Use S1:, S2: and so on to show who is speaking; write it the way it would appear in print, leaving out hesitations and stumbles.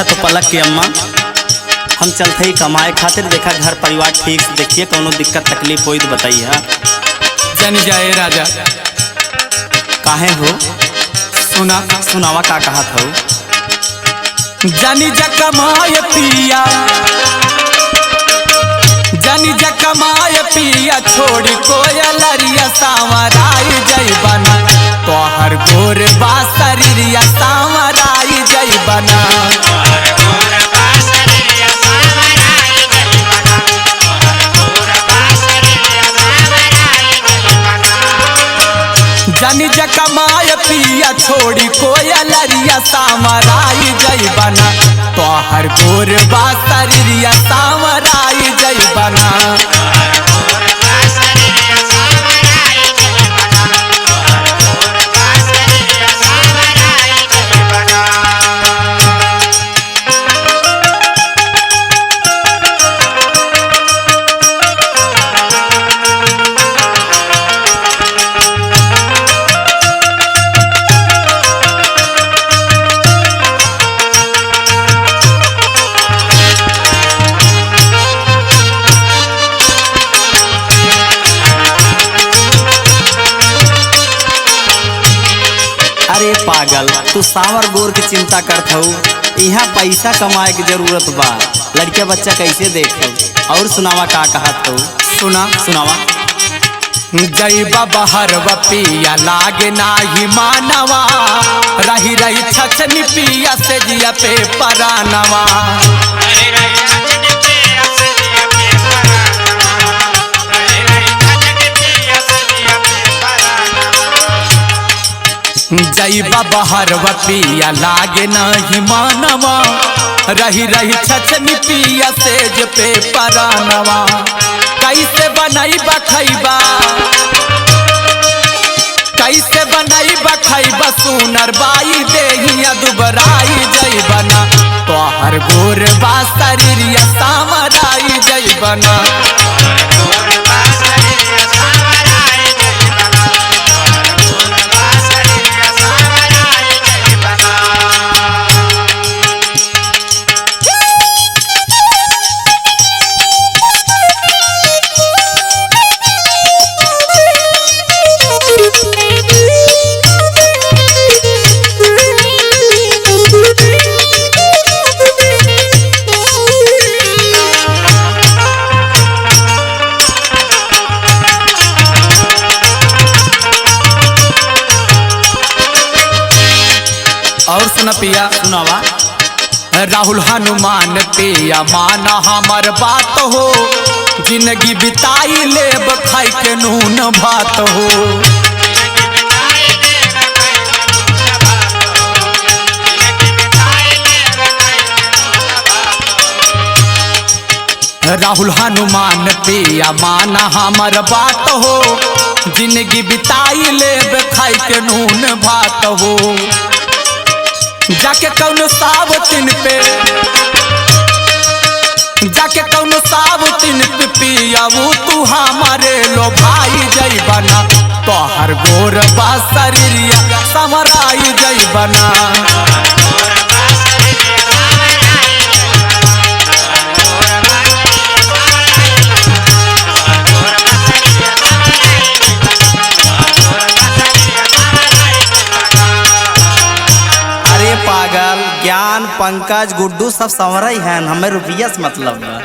S1: अच्छा तो पलक के अम्मा हम चलते ही कमाए खातिर, देखा घर परिवार ठीक से देखिए, कोनो दिक्कत तकलीफ होई तो बताइए।
S2: जन जाए राजा
S1: काहे हो? सुनावा का कहा था?
S2: जानी जा कमाए पिया, जानी जा कमाए पिया, छोड़ी कोयलरिया सांवराई जइबना, तोहर गोर बा शरीरिया सांवराई जइबना। जानी जा कमाए पिया, छोड़ी कोयलरिया सांवराई जइबना, तोहर गोर बा शरीरिया सांवराई जइबना।
S1: अरे पागल, तू सांवर गोर की चिंता करत हूँ, यहाँ पैसा कमाए की जरूरत बा, लड़के बच्चा कैसे देखो। और सुनावा का कहत हूँ? सुनावा।
S2: जइबा बहर पिया, लागे नाही मानवा, रही रही छछनी पिया से जिया पे परानवा। जइबा बहर पिया, लागे नहीं मानवा, रही रही छछनी पिया सेज पे परानवा। कैसे बनैबा खैबा, कैसे बनैबा खैबा, सुनर बाई देहिया दुबराई जइबना, तोहर गोर बा शरीरिया सांवराई जइबना। और सुना पिया,
S1: सुनावा।
S2: राहुल हनुमान पिया, माना हमर बात हो, जिंदगी बिताई लेब खाई के नून भात हो। राहुल हनुमान पिया, माना हमर बात हो, जिंदगी बिताई लेब खाई के नून भात हो। जाके कौनो सावतिन पे, जाके कौनो सावतिन पे पिया, वो तू हमारे लो भाई जइबना, तोहर गोर बा शरीरिया सांवराई जइबना।
S1: पागल, ज्ञान, पंकज, गुड्डू सब संवरई हैं, हमें रुपया से मतलब है।